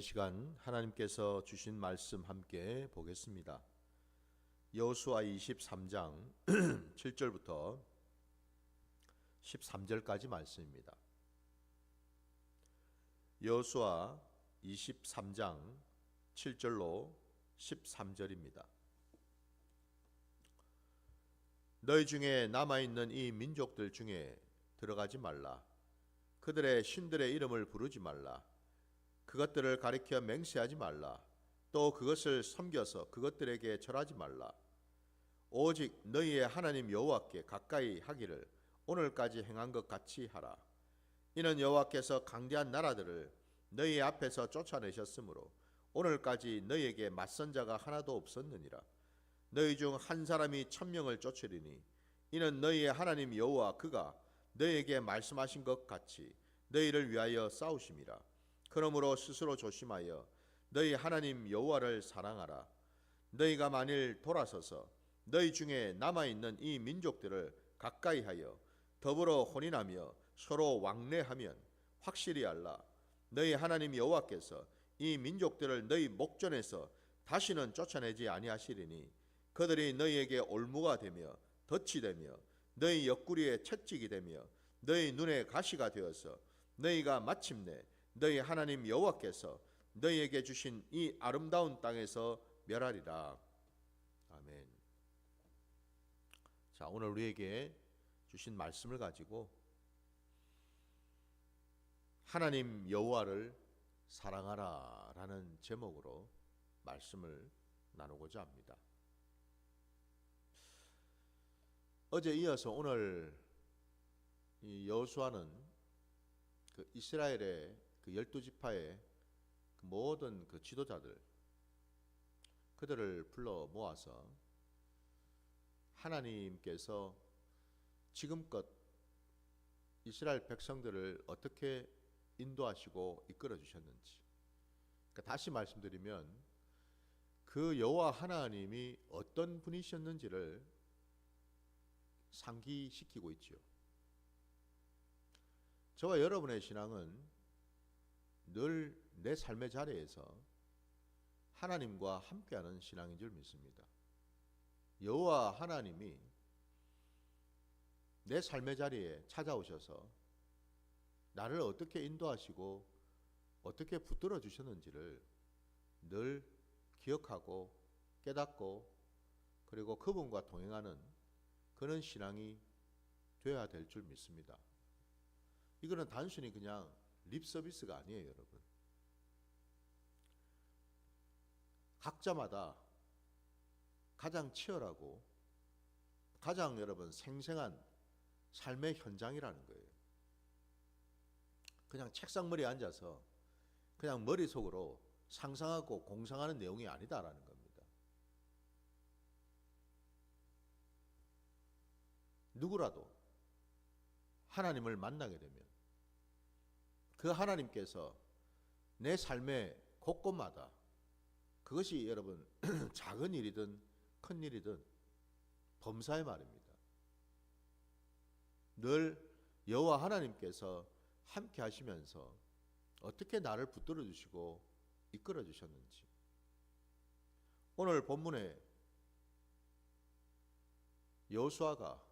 오늘 시간 하나님께서 주신 말씀 함께 보겠습니다. 여호수아 23장 7절부터 13절까지 말씀입니다. 여호수아 23장 7절로 13절입니다. 너희 중에 남아있는 이 민족들 중에 들어가지 말라. 그들의 신들의 이름을 부르지 말라. 그것들을 가리켜 맹세하지 말라. 또 그것을 섬겨서 그것들에게 절하지 말라. 오직 너희의 하나님 여호와께 가까이 하기를 오늘까지 행한 것 같이 하라. 이는 여호와께서 강대한 나라들을 너희 앞에서 쫓아내셨으므로 오늘까지 너희에게 맞선 자가 하나도 없었느니라. 너희 중 한 사람이 1000명을 쫓으리니 이는 너희의 하나님 여호와 그가 너희에게 말씀하신 것 같이 너희를 위하여 싸우심이라. 그러므로 스스로 조심하여 너희 하나님 여호와를 사랑하라. 너희가 만일 돌아서서 너희 중에 남아있는 이 민족들을 가까이하여 더불어 혼인하며 서로 왕래하면 확실히 알라. 너희 하나님 여호와께서 이 민족들을 너희 목전에서 다시는 쫓아내지 아니하시리니 그들이 너희에게 올무가 되며 덫이 되며 너희 옆구리에 채찍이 되며 너희 눈에 가시가 되어서 너희가 마침내 너희 하나님 여호와께서 너희에게 주신 이 아름다운 땅에서 멸하리라. 아멘. 자, 오늘 우리에게 주신 말씀을 가지고 하나님 여호와를 사랑하라 라는 제목으로 말씀을 나누고자 합니다. 어제 이어서 오늘 이 여호수아는 그 이스라엘의 그 12지파의 그 모든 그 지도자들 그들을 불러 모아서 하나님께서 지금껏 이스라엘 백성들을 어떻게 인도하시고 이끌어 주셨는지, 그러니까 다시 말씀드리면 그 여호와 하나님이 어떤 분이셨는지를 상기시키고 있지요. 저와 여러분의 신앙은 늘 내 삶의 자리에서 하나님과 함께하는 신앙인 줄 믿습니다. 여호와 하나님이 내 삶의 자리에 찾아오셔서 나를 어떻게 인도하시고 어떻게 붙들어 주셨는지를 늘 기억하고 깨닫고 그리고 그분과 동행하는 그런 신앙이 되어야 될 줄 믿습니다. 이거는 단순히 그냥 립 서비스가 아니에요, 여러분. 각자마다 가장 치열하고 가장 여러분 생생한 삶의 현장이라는 거예요. 그냥 책상머리에 앉아서 그냥 머릿속으로 상상하고 공상하는 내용이 아니다라는 겁니다. 누구라도 하나님을 만나게 되면 그 하나님께서 내 삶의 곳곳마다 그것이 여러분 작은 일이든 큰 일이든 범사의 말입니다. 늘 여호와 하나님께서 함께 하시면서 어떻게 나를 붙들어 주시고 이끌어 주셨는지, 오늘 본문에 여호수아가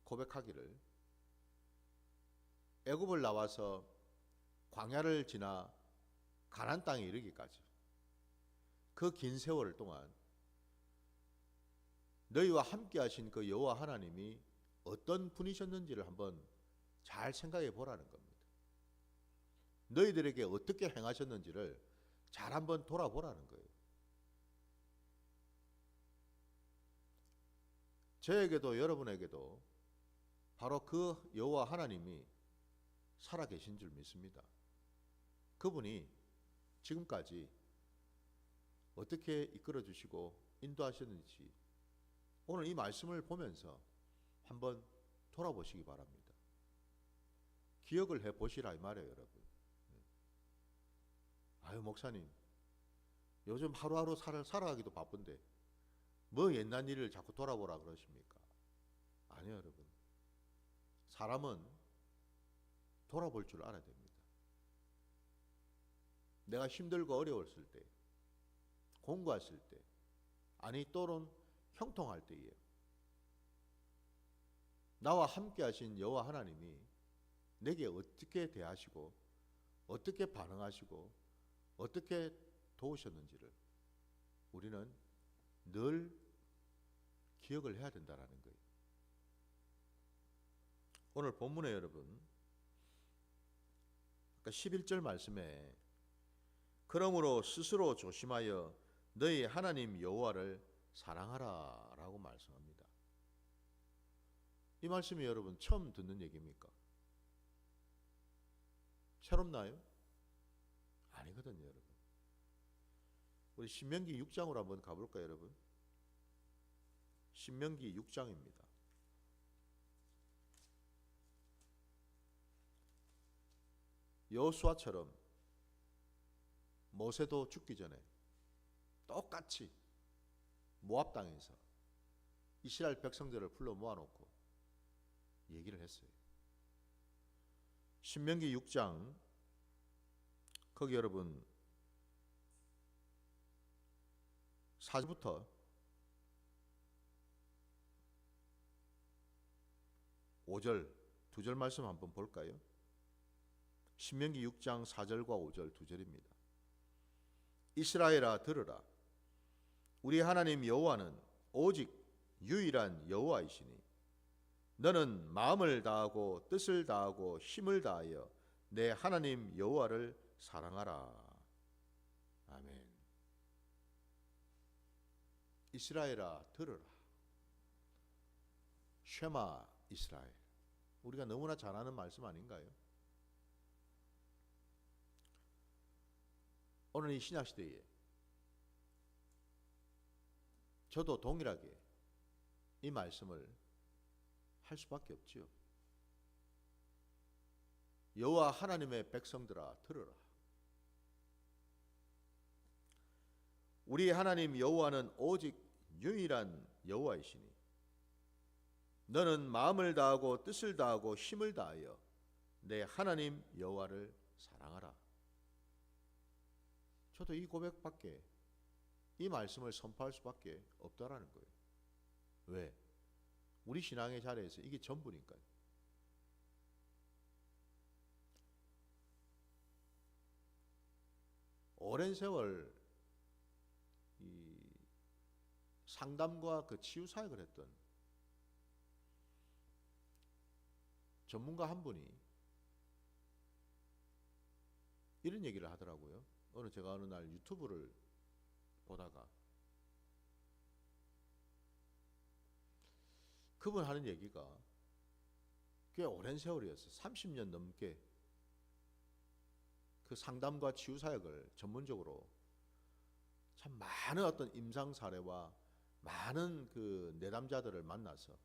고백하기를 애굽을 나와서 광야를 지나 가나안 땅에 이르기까지 그 긴 세월 동안 너희와 함께 하신 그 여호와 하나님이 어떤 분이셨는지를 한번 잘 생각해 보라는 겁니다. 너희들에게 어떻게 행하셨는지를 잘 한번 돌아보라는 거예요. 저에게도 여러분에게도 바로 그 여호와 하나님이 살아계신 줄 믿습니다. 그분이 지금까지 어떻게 이끌어 주시고 인도하셨는지 오늘 이 말씀을 보면서 한번 돌아보시기 바랍니다. 기억을 해보시라 이 말이에요, 여러분. 아유, 목사님, 요즘 하루하루 살아가기도 바쁜데 뭐 옛날 일을 자꾸 돌아보라 그러십니까? 아니요, 여러분. 사람은 돌아볼 줄 알아야 됩니다. 내가 힘들고 어려웠을 때, 공부했을 때, 아니 또는 형통할 때에 나와 함께 하신 여호와 하나님이 내게 어떻게 대하시고 어떻게 반응하시고 어떻게 도우셨는지를 우리는 늘 기억을 해야 된다는 거예요. 오늘 본문에 여러분, 그러니까 11절 말씀에 그러므로 스스로 조심하여 너희 하나님 여호와를 사랑하라 라고 말씀합니다. 이 말씀이 여러분 처음 듣는 얘기입니까? 새롭나요? 아니거든요, 여러분. 우리 신명기 6장으로 한번 가볼까요, 여러분? 신명기 6장입니다. 여호수아처럼 모세도 죽기 전에 똑같이 모압 땅에서 이스라엘 백성들을 불러 모아놓고 얘기를 했어요. 신명기 6장 거기 여러분 4절부터 5절 두 절 말씀 한번 볼까요? 신명기 6장 4절과 5절 두 절입니다. 이스라엘아 들으라. 우리 하나님 여호와는 오직 유일한 여호와이시니 너는 마음을 다하고 뜻을 다하고 힘을 다하여 내 하나님 여호와를 사랑하라. 아멘. 이스라엘아 들으라. 쉐마 이스라엘. 우리가 너무나 잘 아는 말씀 아닌가요? 오늘 이 신약시대에 저도 동일하게 이 말씀을 할 수밖에 없지요. 여호와 하나님의 백성들아 들으라. 우리 하나님 여호와는 오직 유일한 여호와이시니 너는 마음을 다하고 뜻을 다하고 힘을 다하여 내 하나님 여호와를 사랑하라. 저도 이 고백밖에 이 말씀을 선포할 수밖에 없다라는 거예요. 왜? 우리 신앙의 자리에서 이게 전부니까요. 오랜 세월 이 상담과 그 치유 사역을 했던 전문가 한 분이 이런 얘기를 하더라고요. 제가 어느 날 유튜브를 보다가 그분 하는 얘기가 꽤 오랜 세월이었어요. 30년 넘게 그 상담과 치유 사역을 전문적으로 참 많은 어떤 임상 사례와 많은 그 내담자들을 만나서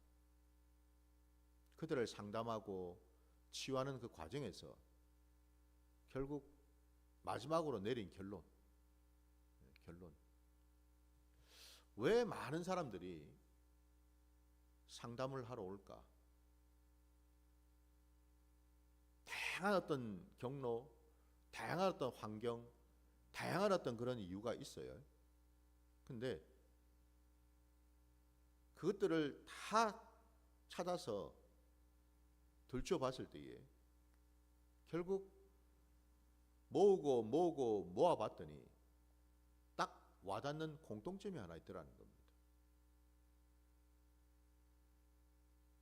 그들을 상담하고 치유하는 그 과정에서 결국 마지막으로 내린 결론. 왜 많은 사람들이 상담을 하러 올까? 다양한 어떤 경로, 다양한 어떤 환경, 다양한 어떤 그런 이유가 있어요. 근데 그것들을 다 찾아서 들춰봤을 때에 결국 모으고 모아봤더니 딱 와닿는 공통점이 하나 있더라는 겁니다.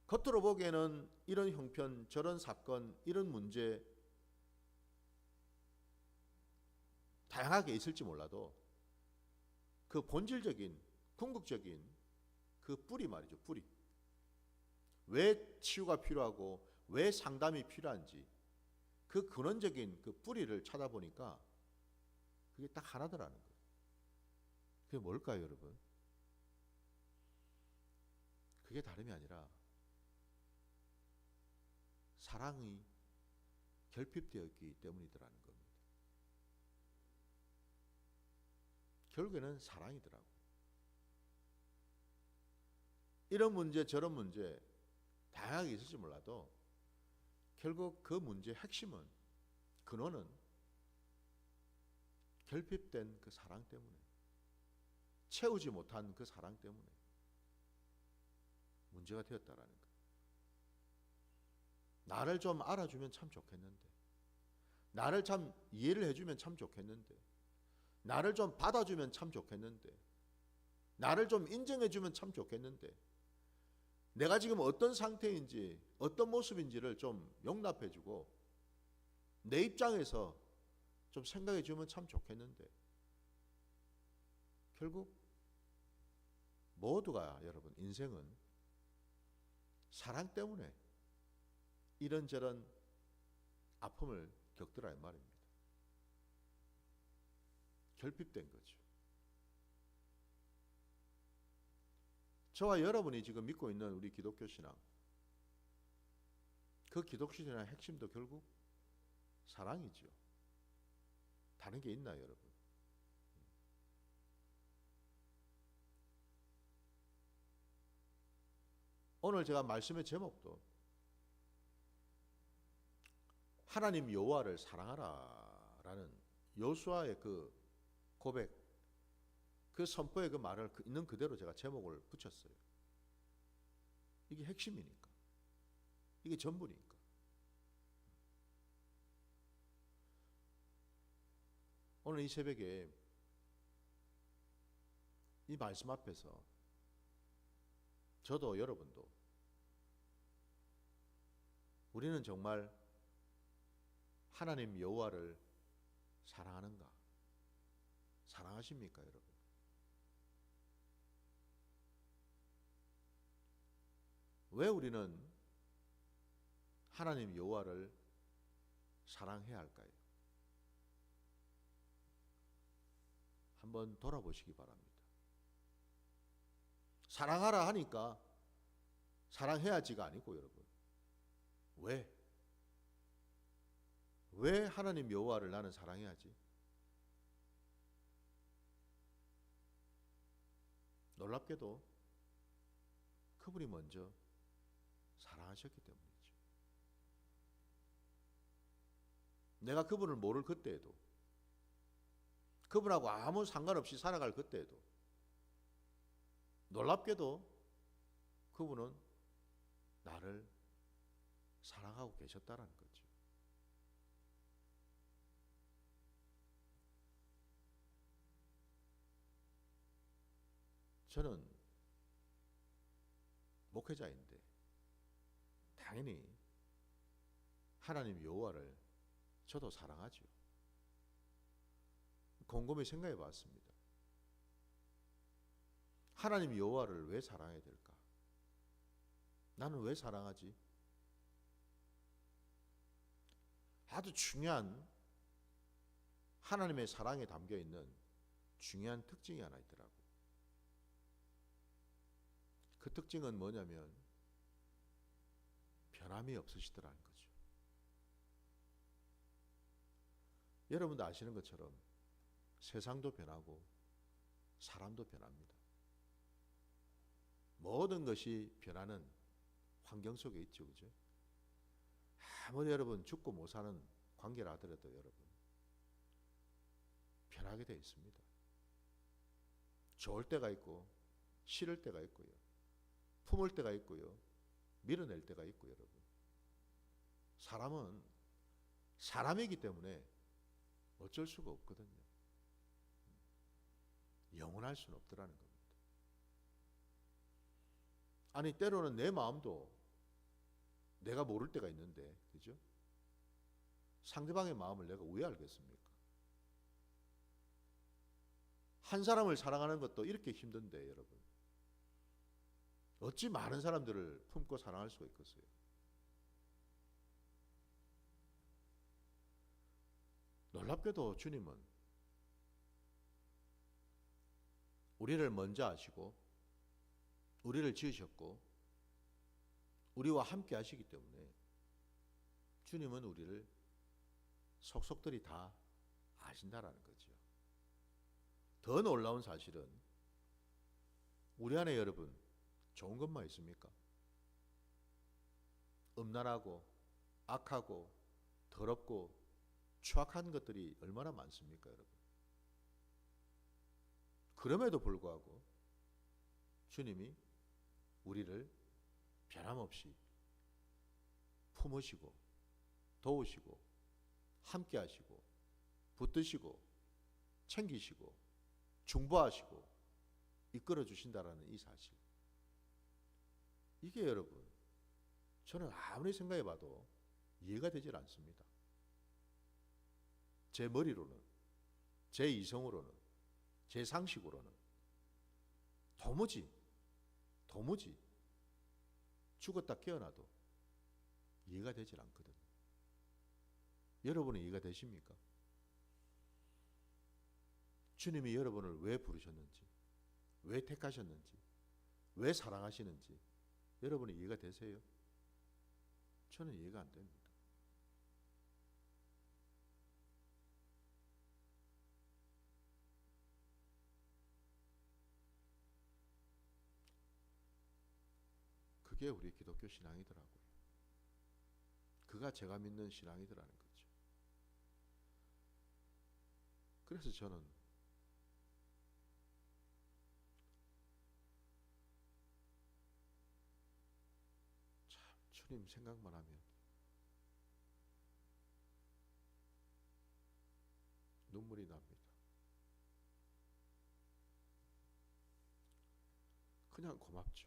겉으로 보기에는 이런 형편, 저런 사건, 이런 문제 다양하게 있을지 몰라도 그 본질적인, 궁극적인 그 뿌리 말이죠. 뿌리. 왜 치유가 필요하고 왜 상담이 필요한지 그 근원적인 그 뿌리를 찾아보니까 그게 딱 하나더라는 거예요. 그게 뭘까요, 여러분? 그게 다름이 아니라 사랑이 결핍되었기 때문이더라는 겁니다. 결국에는 사랑이더라고. 이런 문제 저런 문제 다양하게 있을지 몰라도 결국 그 문제의 핵심은 근원은 결핍된 그 사랑 때문에, 채우지 못한 그 사랑 때문에 문제가 되었다라는 거예요. 나를 좀 알아주면 참 좋겠는데, 나를 참 이해를 해주면 참 좋겠는데, 나를 좀 받아주면 참 좋겠는데, 나를 좀 인정해주면 참 좋겠는데, 내가 지금 어떤 상태인지 어떤 모습인지를 좀 용납해주고 내 입장에서 좀 생각해주면 참 좋겠는데, 결국 모두가 여러분 인생은 사랑 때문에 이런저런 아픔을 겪더라 이 말입니다. 결핍된 거죠. 저와 여러분이 지금 믿고 있는 우리 기독교 신앙, 그 기독교 신앙의 핵심도 결국 사랑이죠. 다른 게 있나요, 여러분? 오늘 제가 말씀의 제목도 하나님 여호와를 사랑하라라는 여호수아의 그 고백, 그 선포의 그 말을 있는 그대로 제가 제목을 붙였어요. 이게 핵심이니까. 이게 전부니까. 오늘 이 새벽에 이 말씀 앞에서 저도 여러분도 우리는 정말 하나님 여호와를 사랑하는가? 사랑하십니까, 여러분? 왜 우리는 하나님 여호와를 사랑해야 할까요? 한번 돌아보시기 바랍니다. 사랑하라 하니까 사랑해야지가 아니고 여러분, 왜 하나님 여호와를 나는 사랑해야지? 놀랍게도 그분이 먼저 사랑하셨기 때문이죠. 내가 그분을 모를 그때에도, 그분하고 아무 상관없이 살아갈 그때에도 놀랍게도 그분은 나를 사랑하고 계셨다는 거죠. 저는 목회자인데 당연히 하나님 여호와를 저도 사랑하죠. 곰곰이 생각해 봤습니다. 하나님 여호와를 왜 사랑해야 될까? 나는 왜 사랑하지? 아주 중요한 하나님의 사랑에 담겨 있는 중요한 특징이 하나 있더라고요. 그 특징은 뭐냐면 변함이 없으시더라는 거죠. 여러분도 아시는 것처럼 세상도 변하고 사람도 변합니다. 모든 것이 변하는 환경 속에 있죠, 그죠? 아무리 여러분 죽고 못 사는 관계라 하더라도 여러분 변하게 되어 있습니다. 좋을 때가 있고 싫을 때가 있고요, 품을 때가 있고요, 밀어낼 때가 있고 여러분, 사람은 사람이기 때문에 어쩔 수가 없거든요. 영원할 수는 없더라는 겁니다. 아니 때로는 내 마음도 내가 모를 때가 있는데, 그죠? 상대방의 마음을 내가 왜 알겠습니까? 한 사람을 사랑하는 것도 이렇게 힘든데 여러분, 어찌 많은 사람들을 품고 사랑할 수가 있겠어요? 놀랍게도 주님은 우리를 먼저 아시고 우리를 지으셨고 우리와 함께 하시기 때문에 주님은 우리를 속속들이 다 아신다라는 거죠. 더 놀라운 사실은 우리 안에 여러분 좋은 것만 있습니까? 음란하고 악하고 더럽고 추악한 것들이 얼마나 많습니까, 여러분? 그럼에도 불구하고 주님이 우리를 변함없이 품으시고 도우시고 함께 하시고 붙드시고 챙기시고 중보하시고 이끌어 주신다라는 이 사실, 이게 여러분 저는 아무리 생각해 봐도 이해가 되질 않습니다. 제 머리로는, 제 이성으로는, 제 상식으로는 도무지 죽었다 깨어나도 이해가 되질 않거든요. 여러분은 이해가 되십니까? 주님이 여러분을 왜 부르셨는지, 왜 택하셨는지, 왜 사랑하시는지 여러분이 이해가 되세요? 저는 이해가 안 됩니다. 그게 우리 기독교 신앙이더라고요. 그가 제가 믿는 신앙이더라는 거죠. 그래서 저는 참 주님 생각만 하면 눈물이 납니다. 그냥 고맙죠.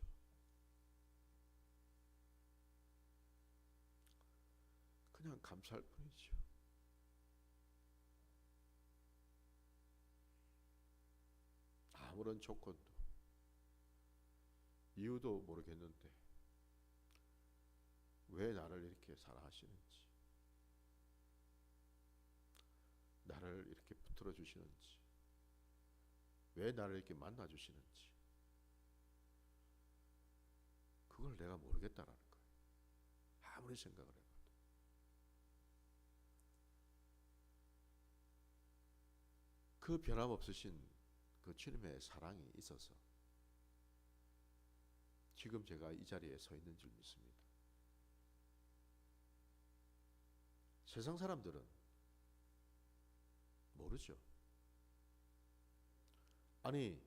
그냥 감사할 뿐이죠. 아무런 조건도 이유도 모르겠는데 왜 나를 이렇게 사랑하시는지, 나를 이렇게 붙들어 주시는지, 왜 나를 이렇게 만나 주시는지, 그걸 내가 모르겠다라는 거예요. 아무리 생각을 해봐도. 그 변함없으신 그 주님의 사랑이 있어서 지금 제가 이 자리에 서 있는 줄 믿습니다. 세상 사람들은 모르죠. 아니,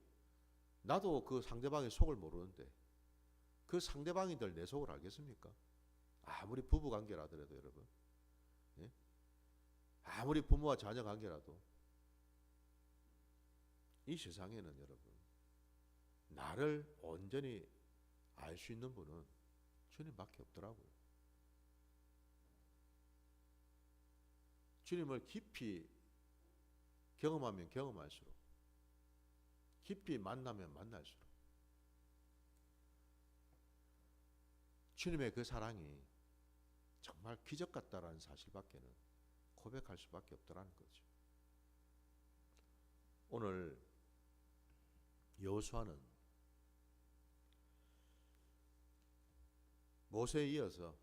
나도 그 상대방의 속을 모르는데 그 상대방이들 내 속을 알겠습니까? 아무리 부부 관계라더라도 여러분, 예? 아무리 부모와 자녀 관계라도 이 세상에는 여러분 나를 온전히 알 수 있는 분은 주님밖에 없더라고요. 주님을 깊이 경험하면 경험할수록, 깊이 만나면 만날수록 주님의 그 사랑이 정말 기적 같다라는 사실밖에는 고백할 수밖에 없더라는 거죠. 오늘 여호수아는 모세에 이어서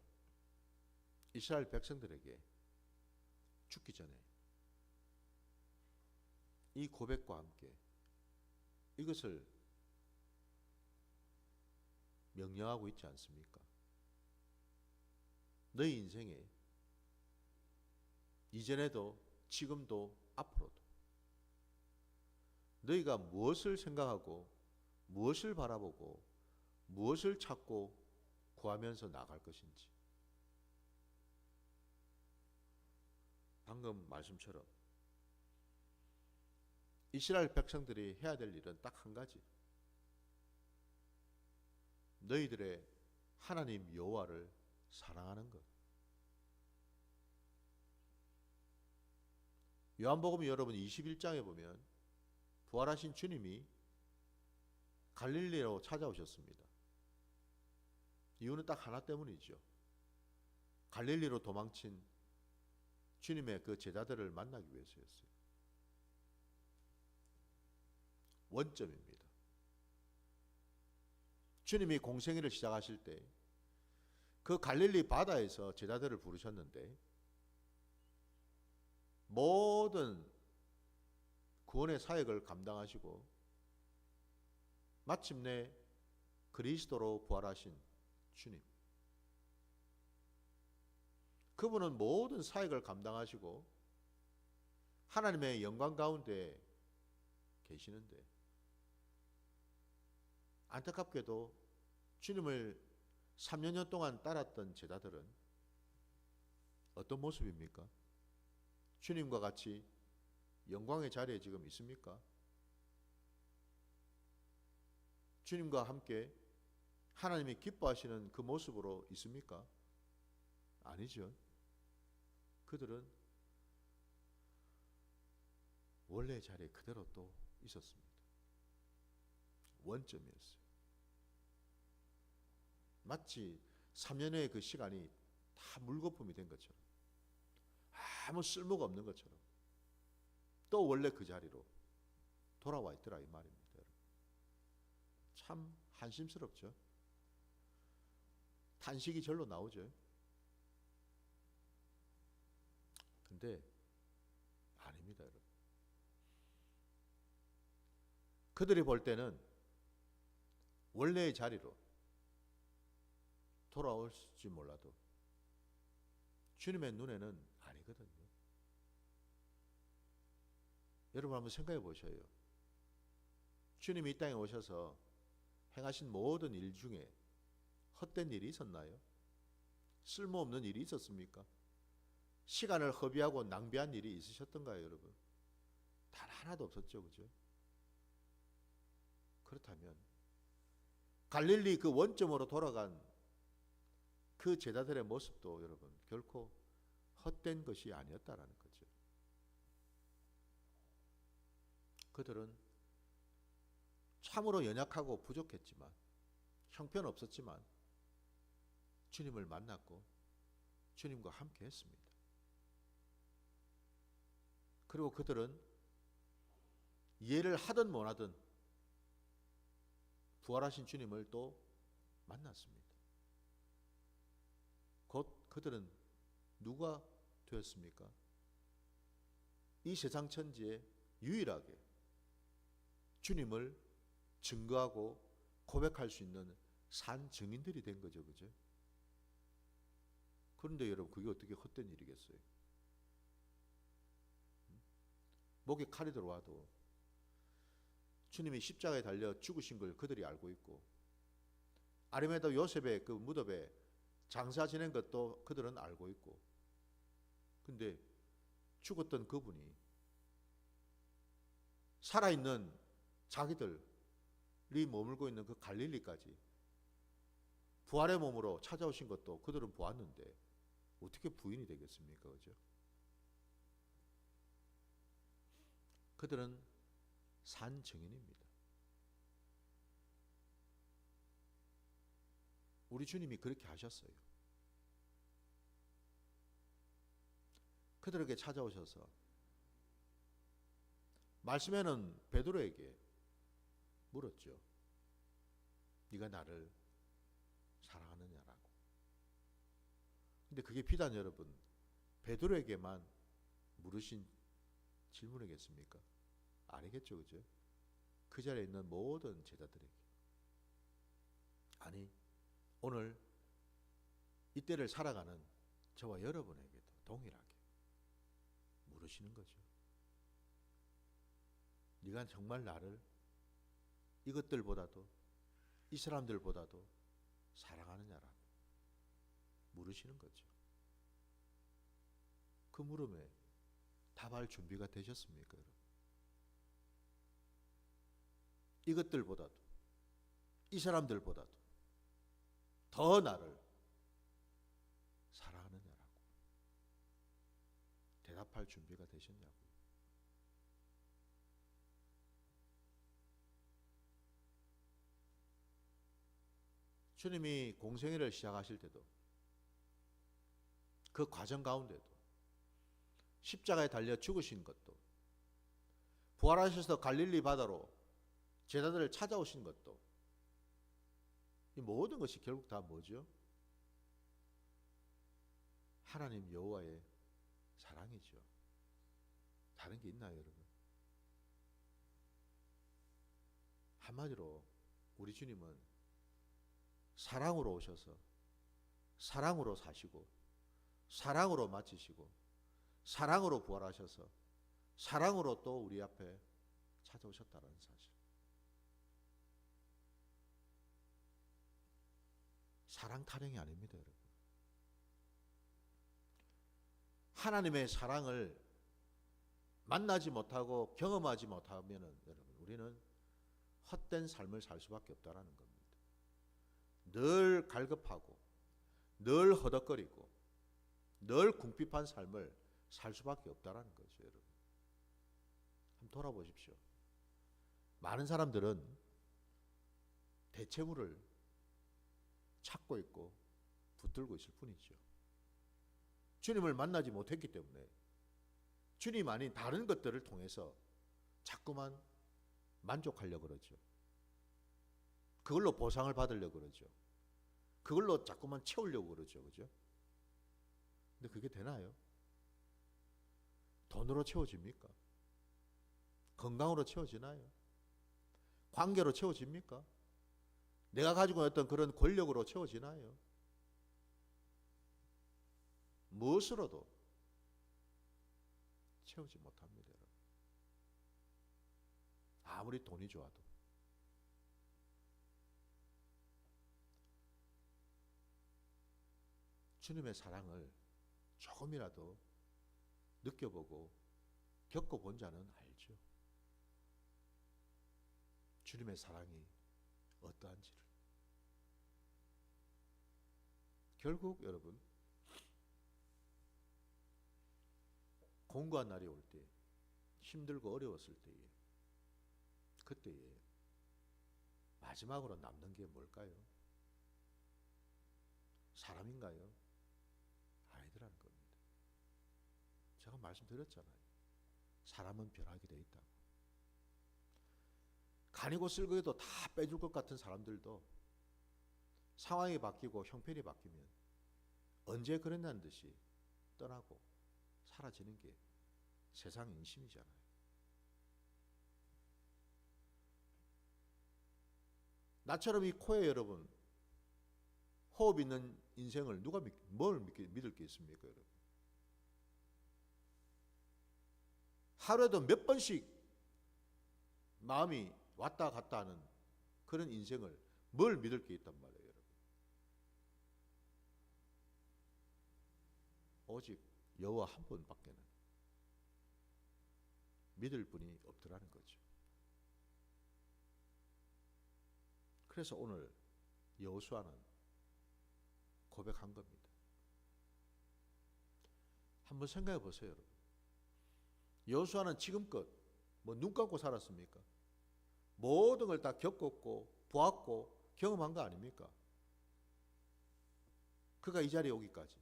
이스라엘 백성들에게 죽기 전에 이 고백과 함께 이것을 명령하고 있지 않습니까? 너희 인생에 이전에도 지금도 앞으로도 너희가 무엇을 생각하고 무엇을 바라보고 무엇을 찾고 구하면서 나갈 것인지, 방금 말씀처럼 이스라엘 백성들이 해야 될 일은 딱 한 가지, 너희들의 하나님 여호와를 사랑하는 것. 요한복음 여러분 21장에 보면 부활하신 주님이 갈릴리로 찾아오셨습니다. 이유는 딱 하나 때문이죠. 갈릴리로 도망친 주님의 그 제자들을 만나기 위해서였어요. 원점입니다. 주님이 공생애를 시작하실 때 그 갈릴리 바다에서 제자들을 부르셨는데 모든 구원의 사역을 감당하시고 마침내 그리스도로 부활하신 주님, 그분은 모든 사역을 감당하시고 하나님의 영광 가운데 계시는데 안타깝게도 주님을 3년 동안 따랐던 제자들은 어떤 모습입니까? 주님과 같이 영광의 자리에 지금 있습니까? 주님과 함께 하나님이 기뻐하시는 그 모습으로 있습니까? 아니죠. 그들은 원래의 자리에 그대로 또 있었습니다. 원점이었어요. 마치 3년의 그 시간이 다 물거품이 된 것처럼, 아무 쓸모가 없는 것처럼 또 원래 그 자리로 돌아와 있더라 이 말입니다. 참 한심스럽죠. 탄식이 절로 나오죠. 근데 아닙니다, 여러분. 그들이 볼 때는 원래의 자리로 돌아올지 몰라도 주님의 눈에는 아니거든요. 여러분 한번 생각해 보셔요. 주님이 이 땅에 오셔서 행하신 모든 일 중에 헛된 일이 있었나요? 쓸모없는 일이 있었습니까? 시간을 허비하고 낭비한 일이 있으셨던가요, 여러분? 단 하나도 없었죠, 그죠? 그렇다면 갈릴리 그 원점으로 돌아간 그 제자들의 모습도 여러분 결코 헛된 것이 아니었다라는 거죠. 그들은 참으로 연약하고 부족했지만, 형편없었지만 주님을 만났고 주님과 함께 했습니다. 그리고 그들은 이해를 하든 못하든 부활하신 주님을 또 만났습니다. 곧 그들은 누가 되었습니까? 이 세상 천지에 유일하게 주님을 증거하고 고백할 수 있는 산 증인들이 된 거죠, 그죠? 그런데 여러분, 그게 어떻게 헛된 일이겠어요? 목에 칼이 들어와도 주님이 십자가에 달려 죽으신 걸 그들이 알고 있고, 아리마다 요셉의 그 무덤에 장사 지낸 것도 그들은 알고 있고, 근데 죽었던 그분이 살아있는 자기들이 머물고 있는 그 갈릴리까지 부활의 몸으로 찾아오신 것도 그들은 보았는데 어떻게 부인이 되겠습니까? 그죠? 그들은 산 증인입니다. 우리 주님이 그렇게 하셨어요. 그들에게 찾아오셔서 말씀에는 베드로에게 물었죠. 네가 나를 사랑하느냐라고. 근데 그게 비단 여러분 베드로에게만 물으신 질문이겠습니까? 아니겠죠, 그죠? 그 자리에 있는 모든 제자들에게. 아니, 오늘 이때를 살아가는 저와 여러분에게도 동일하게 물으시는 거죠. 네가 정말 나를 이것들보다도 이 사람들보다도 사랑하느냐라고 물으시는 거죠. 그 물음에 답할 준비가 되셨습니까, 여러분? 이것들보다도 이 사람들보다도 더 나를 사랑하느냐라고 대답할 준비가 되셨냐고요. 주님이 공생애를 시작하실 때도 그 과정 가운데도 십자가에 달려 죽으신 것도 부활하셔서 갈릴리 바다로 제자들을 찾아오신 것도 이 모든 것이 결국 다 뭐죠? 하나님 여호와의 사랑이죠. 다른 게 있나요, 여러분? 한마디로 우리 주님은 사랑으로 오셔서 사랑으로 사시고 사랑으로 마치시고 사랑으로 부활하셔서 사랑으로 또 우리 앞에 찾아오셨다는 사실. 사랑 타령이 아닙니다, 여러분. 하나님의 사랑을 만나지 못하고 경험하지 못하면 여러분 우리는 헛된 삶을 살 수밖에 없다라는 겁니다. 늘 갈급하고 늘 허덕거리고 늘 궁핍한 삶을 살 수밖에 없다라는 거죠, 여러분. 한번 돌아보십시오. 많은 사람들은 대체물을 찾고 있고 붙들고 있을 뿐이죠. 주님을 만나지 못했기 때문에 주님 아닌 다른 것들을 통해서 자꾸만 만족하려고 그러죠. 그걸로 보상을 받으려고 그러죠. 그걸로 자꾸만 채우려고 그러죠. 그죠? 근데 그게 되나요? 돈으로 채워집니까? 건강으로 채워지나요? 관계로 채워집니까? 내가 가지고 있던 그런 권력으로 채워지나요? 무엇으로도 채우지 못합니다. 아무리 돈이 좋아도. 주님의 사랑을 조금이라도 느껴보고 겪어본 자는 알죠. 주님의 사랑이 어떠한지를. 결국 여러분 공고한 날이 올 때, 힘들고 어려웠을 때에, 그때에 마지막으로 남는 게 뭘까요? 사람인가요? 아니더라는 겁니다. 제가 말씀드렸잖아요. 사람은 변하게 돼 있다고. 간이고 쓸고에도 다 빼줄 것 같은 사람들도 상황이 바뀌고 형편이 바뀌면 언제 그랬냐는 듯이 떠나고 사라지는 게 세상 인심이잖아요. 나처럼 이 코에 여러분 호흡 있는 인생을 누가 뭘 믿을 게 있습니까, 여러분? 하루에도 몇 번씩 마음이 왔다 갔다 하는 그런 인생을 뭘 믿을 게 있단 말이에요, 여러분. 오직 여호와 한 분밖에는 믿을 분이 없더라는 거죠. 그래서 오늘 여호수아는 고백한 겁니다. 한번 생각해 보세요, 여러분. 여호수아는 지금껏 뭐 눈 감고 살았습니까? 모든 걸 다 겪었고 보았고 경험한 거 아닙니까? 그가 이 자리에 오기까지,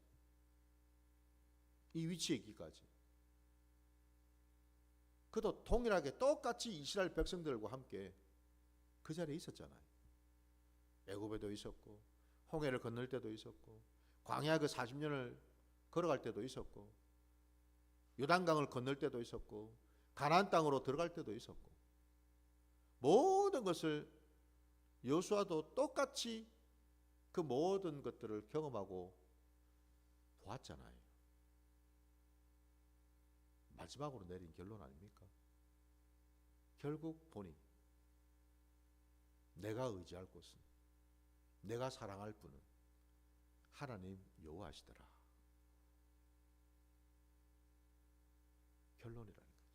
이 위치에 있기까지. 그도 동일하게 똑같이 이스라엘 백성들과 함께 그 자리에 있었잖아요. 애굽에도 있었고 홍해를 건널 때도 있었고 광야 그 40년을 걸어갈 때도 있었고 요단강을 건널 때도 있었고 가나안 땅으로 들어갈 때도 있었고 모든 것을 여호수아도 똑같이 그 모든 것들을 경험하고 보았잖아요. 마지막으로 내린 결론 아닙니까? 결국 보니 내가 의지할 곳은, 내가 사랑할 분은 하나님 여호와시더라. 결론이라는 거죠.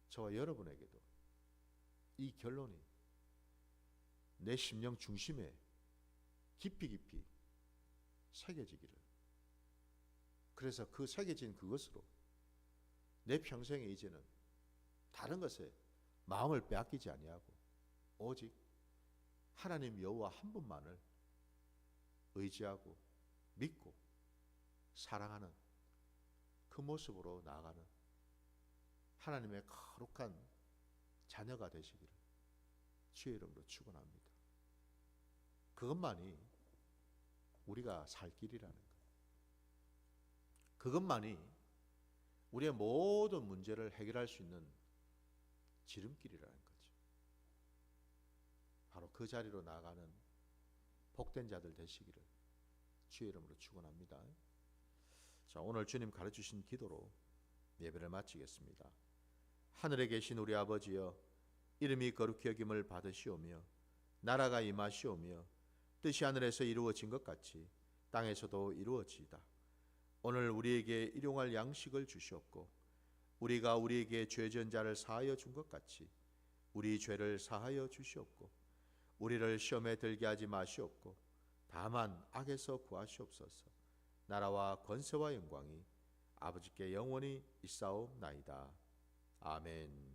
저와 여러분에게도 이 결론이 내 심령 중심에 깊이 깊이 새겨지기를, 그래서 그 새겨진 그것으로 내 평생에 이제는 다른 것에 마음을 빼앗기지 아니하고 오직 하나님 여호와 한 분만을 의지하고 믿고 사랑하는 그 모습으로 나아가는 하나님의 거룩한 자녀가 되시기를 주의 이름으로 축원합니다. 그것만이 우리가 살 길이라는 것. 그것만이 우리의 모든 문제를 해결할 수 있는 지름길이라는 거죠. 바로 그 자리로 나아가는 복된 자들 되시기를 주의 이름으로 축원합니다. 자, 오늘 주님 가르치신 기도로 예배를 마치겠습니다. 하늘에 계신 우리 아버지여, 이름이 거룩히 여김을 받으시오며 나라가 임하시오며 뜻이 하늘에서 이루어진 것 같이 땅에서도 이루어지이다. 오늘 우리에게 일용할 양식을 주시옵고 우리가 우리에게 죄진 자를 사하여 준 것 같이 우리 죄를 사하여 주시옵고 우리를 시험에 들게 하지 마시옵고 다만 악에서 구하시옵소서. 나라와 권세와 영광이 아버지께 영원히 있사옵나이다. 아멘.